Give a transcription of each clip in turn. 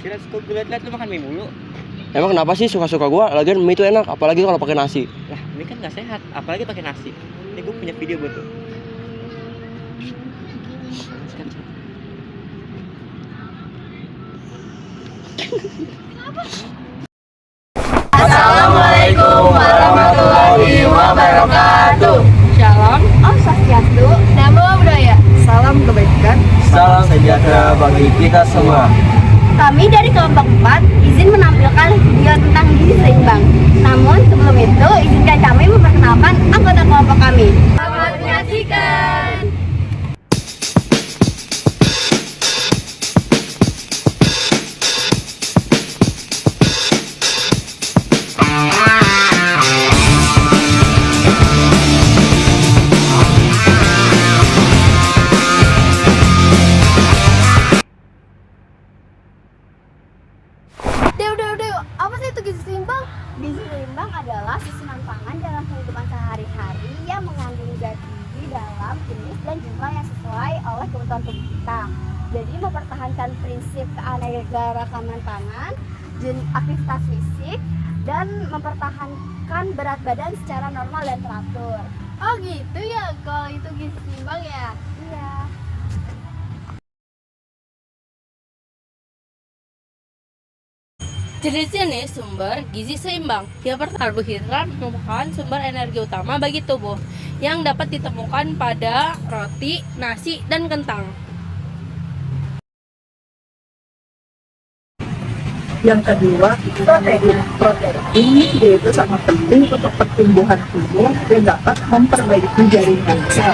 Kira suka gue liat-liat lu makan mie mulu. Emang kenapa sih suka-suka gua? Lagian mie itu enak, apalagi kalau pakai nasi. Lah, mie kan gak sehat, apalagi pakai nasi. Ini gue punya video buat tuh. Assalamualaikum warahmatullahi wabarakatuh. Shalom, Om Swastiastu, Namo Buddhaya. salam kebaikan. Salam sejahtera bagi kita semua. Kami dari kelompok 4 izin menampilkan video tentang gizi seimbang. Namun sebelum itu, izinkan kami memperkenalkan anggota kelompok kami. Selamat menyaksikan. Udah, apa sih itu gizi seimbang? Gizi seimbang adalah susunan pangan dalam kehidupan sehari-hari yang mengandung zat gizi dalam jenis dan jumlah yang sesuai oleh kebutuhan tubuh kita. Jadi mempertahankan prinsip keanekaragaman pangan, aktivitas fisik, dan mempertahankan berat badan secara normal dan teratur. Oh gitu ya, kalau itu gizi seimbang ya? Iya. Jenis-jenis sumber gizi seimbang. Yang pertama, karbohidrat merupakan sumber energi utama bagi tubuh yang dapat ditemukan pada roti, nasi, dan kentang. Yang kedua, protein. Protein ini yaitu sangat penting untuk pertumbuhan tubuh dan dapat memperbaiki jaringan sel.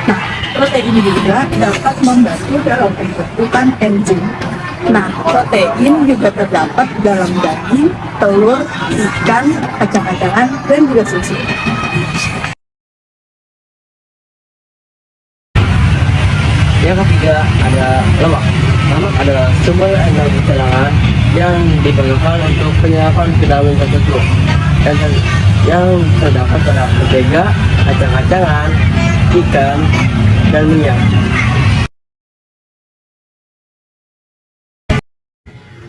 Nah, protein juga dapat membantu dalam pembentukan enzim. Nah, protein juga terdapat dalam daging, telur, ikan, kacang-kacangan, dan juga susu. Yang ketiga ada lemak. Lemak adalah sumber energi cadangan yang diperlukan untuk penyerapan vitamin tertentu dan yang terdapat pada mentega, kacang-kacangan, ikan, dan minyak.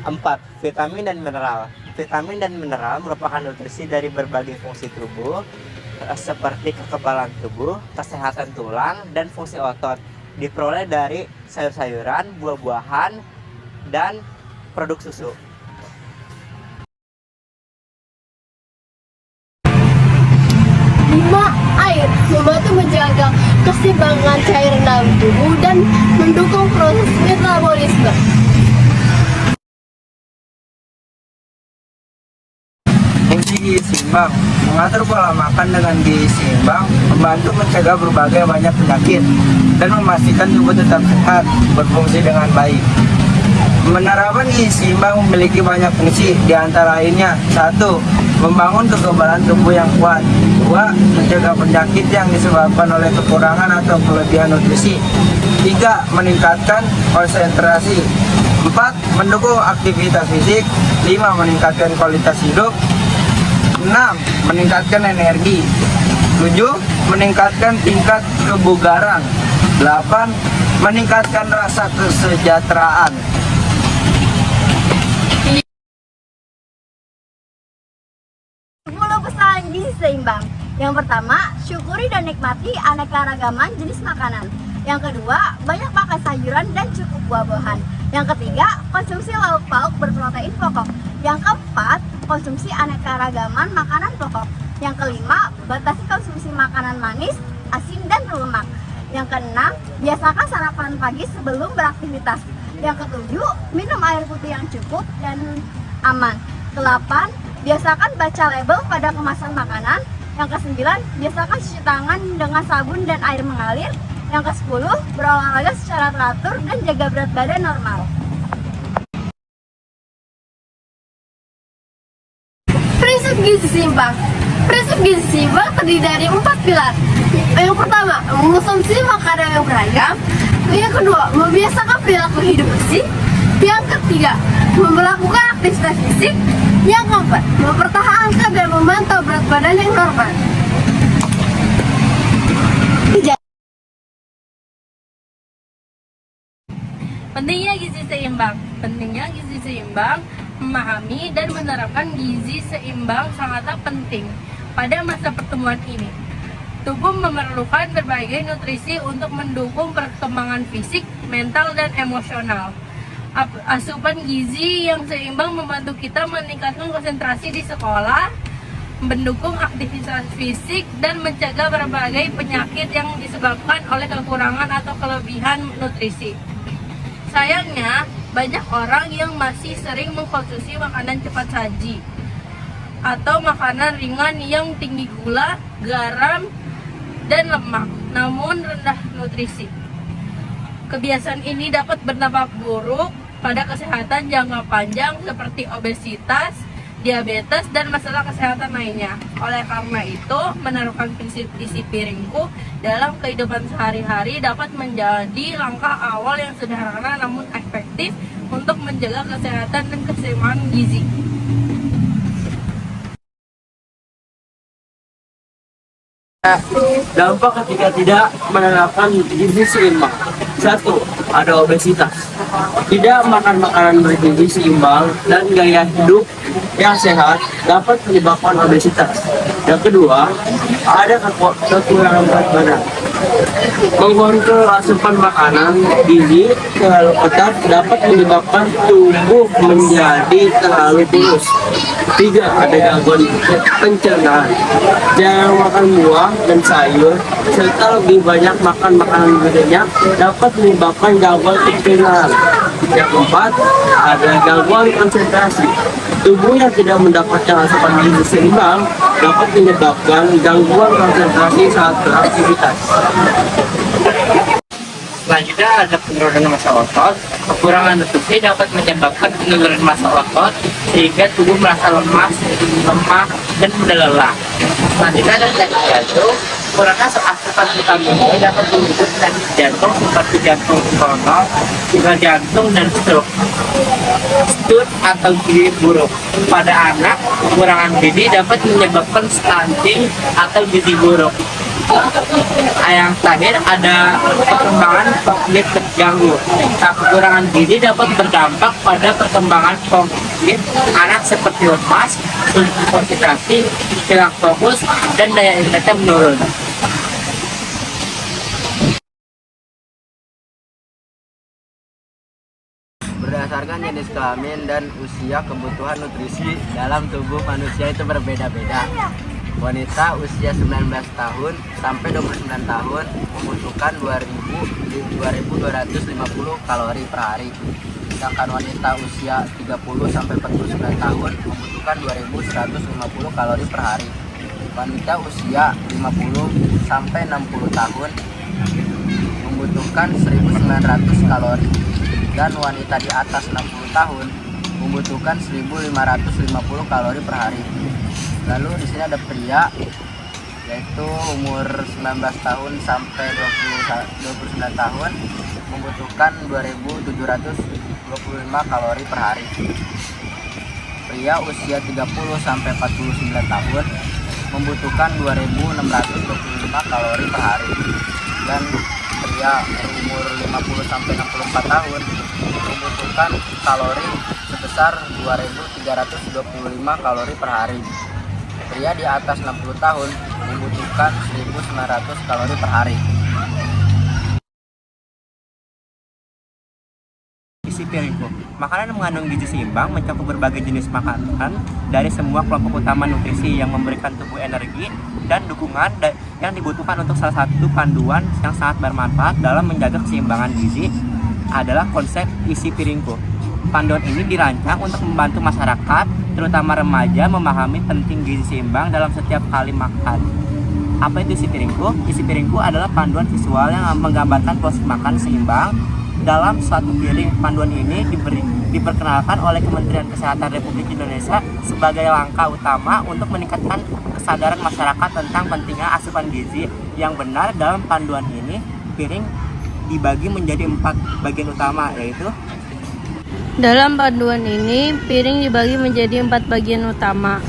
4. Vitamin dan mineral. Vitamin dan mineral merupakan nutrisi dari berbagai fungsi tubuh seperti kekebalan tubuh, kesehatan tulang, dan fungsi otot. Diperoleh dari sayur-sayuran, buah-buahan, dan produk susu. 5. Air membantu menjaga keseimbangan cairan dalam tubuh dan mendukung proses metabolisme. Fungsi gizi seimbang mengatur pola makan dengan gizi seimbang membantu mencegah berbagai banyak penyakit dan memastikan tubuh tetap sehat berfungsi dengan baik. Penerapan gizi seimbang memiliki banyak fungsi, di antara lainnya: 1. Membangun kekebalan tubuh yang kuat. 2. Mencegah penyakit yang disebabkan oleh kekurangan atau kelebihan nutrisi. 3. Meningkatkan konsentrasi. 4. Mendukung aktivitas fisik. 5. Meningkatkan kualitas hidup. 6. Meningkatkan energi. 7. Meningkatkan tingkat kebugaran. 8. Meningkatkan rasa kesejahteraan. Pesan gizi seimbang. Yang pertama, syukuri dan nikmati aneka-ragaman jenis makanan. Yang kedua, banyak makan sayuran dan cukup buah-buahan. Yang ketiga, konsumsi lauk pauk berprotein pokok. Yang keempat, konsumsi aneka-ragaman makanan pokok. Yang kelima, batasi konsumsi makanan manis, asin, dan berlemak. Yang keenam, biasakan sarapan pagi sebelum beraktivitas. Yang ketujuh, minum air putih yang cukup dan aman. Kedelapan, biasakan baca label pada kemasan makanan. Yang kesembilan, biasakan cuci tangan dengan sabun dan air mengalir. Yang ke-10, berolahraga secara teratur dan jaga berat badan normal. Prinsip gizi seimbang. Prinsip gizi seimbang terdiri dari 4 pilar. Yang pertama, mengonsumsi makanan yang beragam. Yang kedua, membiasakan perilaku hidup bersih. Yang ketiga, melakukan aktivitas fisik. Yang keempat, mempertahankan dan memantau berat badan yang normal. Pentingnya gizi seimbang. Pentingnya gizi seimbang, memahami dan menerapkan gizi seimbang sangatlah penting pada masa pertumbuhan ini. Tubuh memerlukan berbagai nutrisi untuk mendukung perkembangan fisik, mental, dan emosional. Asupan gizi yang seimbang membantu kita meningkatkan konsentrasi di sekolah, mendukung aktivitas fisik, dan mencegah berbagai penyakit yang disebabkan oleh kekurangan atau kelebihan nutrisi. Sayangnya, banyak orang yang masih sering mengkonsumsi makanan cepat saji atau makanan ringan yang tinggi gula, garam, dan lemak, namun rendah nutrisi. Kebiasaan ini dapat berdampak buruk pada kesehatan jangka panjang seperti obesitas, diabetes, dan masalah kesehatan lainnya. Oleh karena itu, menerapkan prinsip isi piringku dalam kehidupan sehari-hari dapat menjadi langkah awal yang sederhana namun efektif untuk menjaga kesehatan dan keseimbangan gizi. Dampak ketika tidak menerapkan gizi seimbang. 1. Ada obesitas. Tidak makan makanan bergizi seimbang dan gaya hidup yang sehat dapat menyebabkan obesitas. Yang kedua, ada kekurangan berat badan. Mengontrol asupan makanan gizi terlalu ketat dapat menyebabkan tubuh menjadi terlalu kurus. 3. Ada gangguan pencernaan. Jarang makan buah dan sayur serta lebih banyak makan makanan berminyak dapat menyebabkan gangguan pencernaan. Yang keempat, ada gangguan konsentrasi. Tubuh yang tidak mendapatkan asupan gizi seimbang dapat menyebabkan gangguan konsentrasi saat beraktivitas. Selanjutnya ada penurunan massa otot. Kekurangan nutrisi dapat menyebabkan penurunan massa otot sehingga tubuh merasa lemas, lemah, dan mudah lelah. Selanjutnya ada penyakit jantung. Kekurangan asupan vitamin D dapat memicu penyakit jantung seperti jantung koroner, gagal jantung, dan stroke. Stud atau gizi buruk. Pada anak, kekurangan gizi dapat menyebabkan stunting atau gizi buruk. Yang terakhir ada perkembangan kognitif terganggu. Kekurangan gizi dapat berdampak pada perkembangan kognitif anak seperti lemas, sulit konsentrasi, hilang fokus, dan daya ingatnya menurun. Berdasarkan jenis kelamin dan usia, kebutuhan nutrisi dalam tubuh manusia itu berbeda-beda. Wanita usia 19 tahun sampai 29 tahun membutuhkan 2.250 kalori per hari. Sedangkan wanita usia 30 sampai 49 tahun membutuhkan 2.150 kalori per hari. Wanita usia 50 sampai 60 tahun membutuhkan 1.900 kalori. Dan wanita di atas 60 tahun membutuhkan 1.550 kalori per hari. Lalu di sini ada pria, yaitu umur 19 tahun sampai 29 tahun membutuhkan 2.725 kalori per hari. Pria usia 30 sampai 49 tahun membutuhkan 2.625 kalori per hari. Dan pria umur 50 sampai 64 tahun membutuhkan kalori sebesar 2.325 kalori per hari. Pria di atas 60 tahun membutuhkan 1.900 kalori per hari. Isi piringku. Makanan yang mengandung gizi seimbang mencakup berbagai jenis makanan dari semua kelompok utama nutrisi yang memberikan tubuh energi dan dukungan yang dibutuhkan untuk salah satu panduan yang sangat bermanfaat dalam menjaga keseimbangan gizi adalah konsep isi piringku. Panduan ini dirancang untuk membantu masyarakat, terutama remaja, memahami penting gizi seimbang dalam setiap kali makan. Apa itu isi piringku? Isi piringku adalah panduan visual yang menggambarkan porsi makan seimbang dalam suatu piring. Panduan ini diperkenalkan oleh Kementerian Kesehatan Republik Indonesia sebagai langkah utama untuk meningkatkan kesadaran masyarakat tentang pentingnya asupan gizi yang benar. Dalam panduan ini, piring dibagi menjadi 4 bagian utama, yaitu Dalam panduan ini, piring dibagi menjadi 4 bagian utama.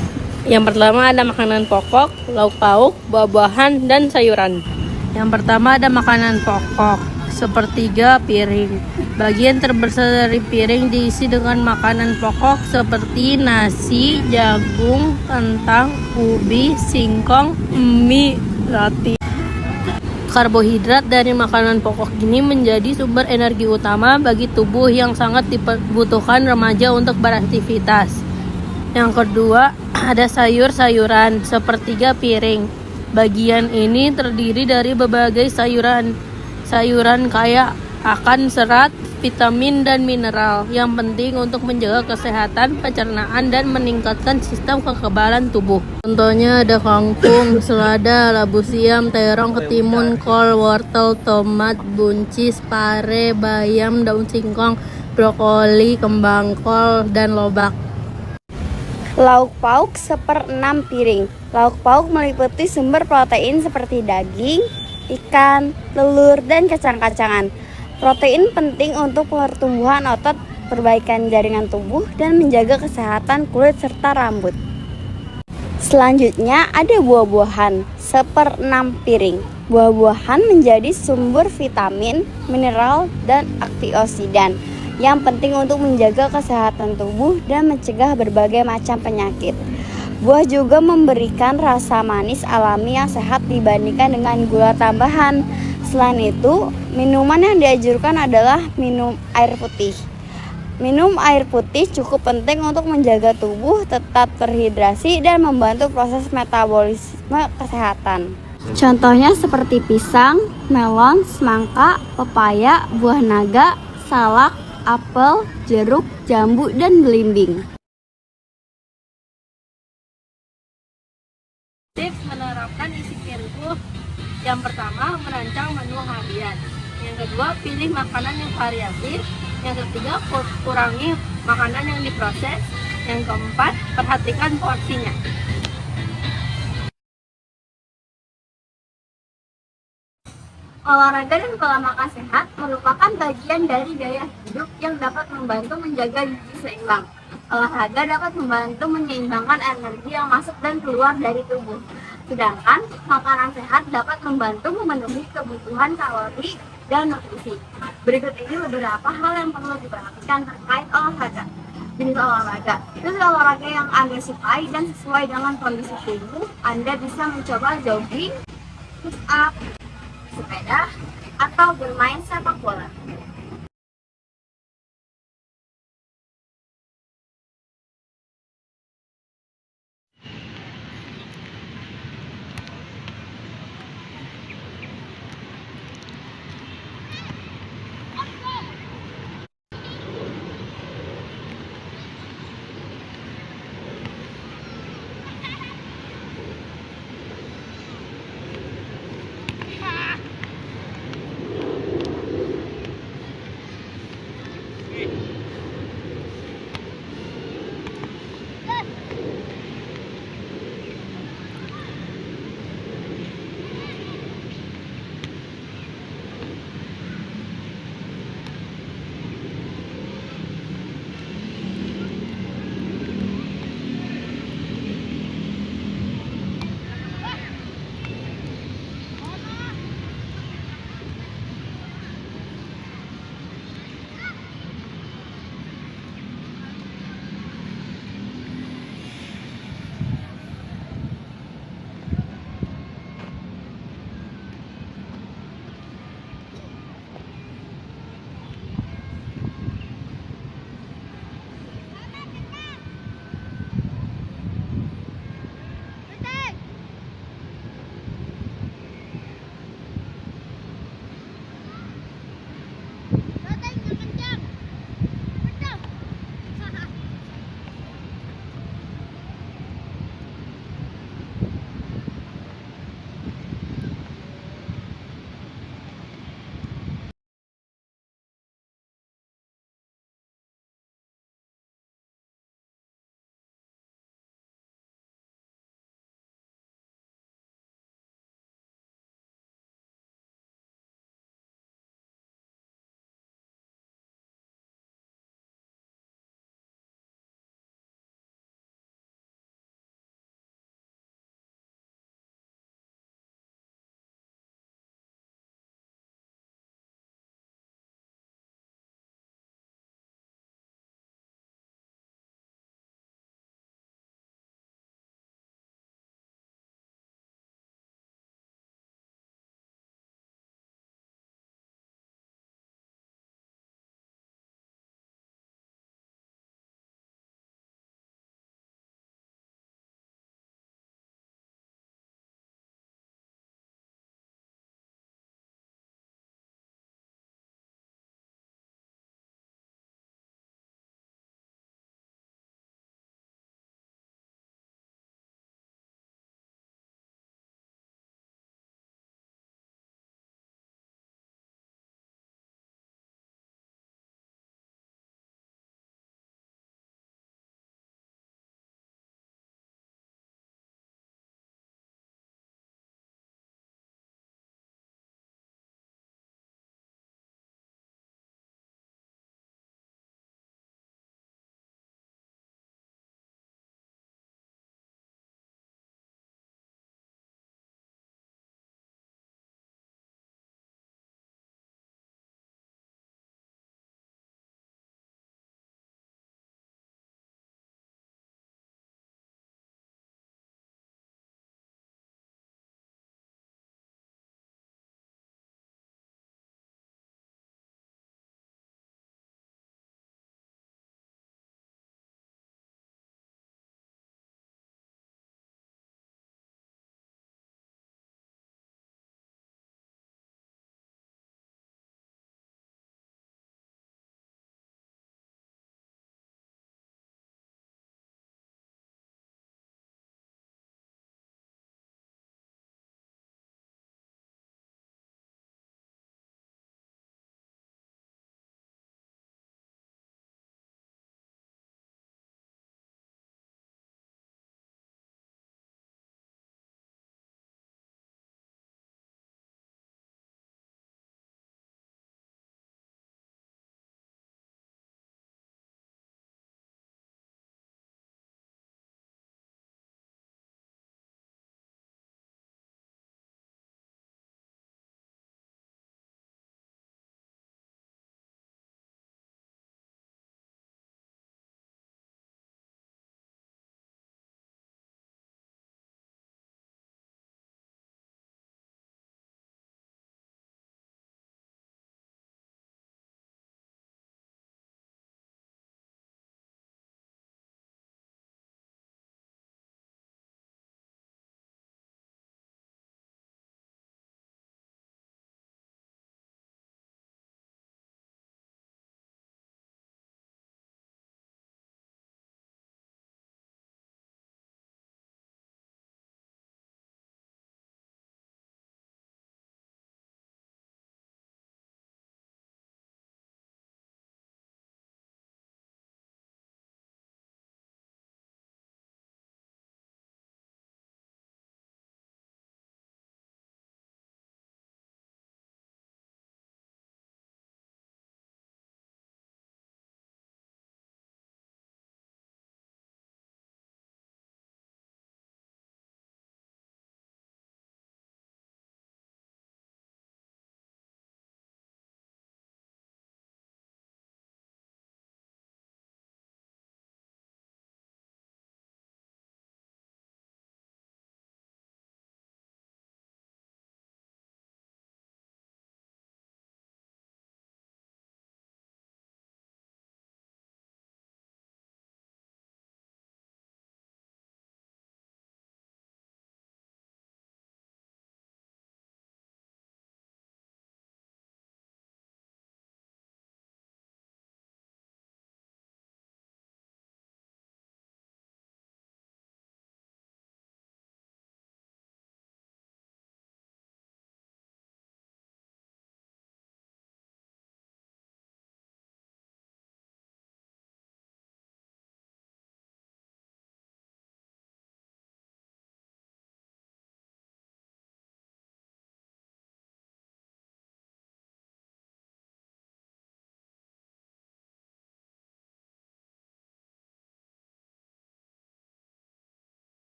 Yang pertama ada makanan pokok, lauk pauk, buah-buahan, dan sayuran. Yang pertama ada makanan pokok, sepertiga piring. Bagian terbesar dari piring diisi dengan makanan pokok seperti nasi, jagung, kentang, ubi, singkong, mie, roti. Karbohidrat dari makanan pokok ini menjadi sumber energi utama bagi tubuh yang sangat dibutuhkan remaja untuk beraktivitas. Yang kedua, ada sayur-sayuran sepertiga piring. Bagian ini terdiri dari berbagai sayuran kaya akan serat, vitamin, dan mineral yang penting untuk menjaga kesehatan pencernaan dan meningkatkan sistem kekebalan tubuh. Contohnya ada kangkung, selada, labu siam, terong, ketimun, kol, wortel, tomat, buncis, pare, bayam, daun singkong, brokoli, kembang kol, dan lobak. Lauk pauk 1/6 piring. Lauk pauk meliputi sumber protein seperti daging, ikan, telur, dan kacang-kacangan. Protein penting untuk pertumbuhan otot, perbaikan jaringan tubuh, dan menjaga kesehatan kulit serta rambut. Selanjutnya ada buah-buahan 1/6 piring. Buah-buahan menjadi sumber vitamin, mineral, dan antioksidan yang penting untuk menjaga kesehatan tubuh dan mencegah berbagai macam penyakit. Buah juga memberikan rasa manis alami yang sehat dibandingkan dengan gula tambahan. Selain itu, minuman yang dianjurkan adalah minum air putih. Minum air putih cukup penting untuk menjaga tubuh tetap terhidrasi dan membantu proses metabolisme kesehatan. Contohnya seperti pisang, melon, semangka, pepaya, buah naga, salak, apel, jeruk, jambu, dan belimbing. Tips menerapkan isi piringku. Yang pertama, merancang menu harian. Yang kedua, pilih makanan yang variatif. Yang ketiga, kurangi makanan yang diproses. Yang keempat, perhatikan porsinya. Olahraga dan pola makan sehat merupakan bagian dari gaya hidup yang dapat membantu menjaga gizi seimbang. Olahraga dapat membantu menyeimbangkan energi yang masuk dan keluar dari tubuh. Sedangkan makanan sehat dapat membantu memenuhi kebutuhan kalori dan nutrisi. Berikut ini beberapa hal yang perlu diperhatikan terkait olahraga. Jenis olahraga. Jenis olahraga yang Anda sukai dan sesuai dengan kondisi tubuh, Anda bisa mencoba jogging, push up, sepeda, atau bermain sepak bola.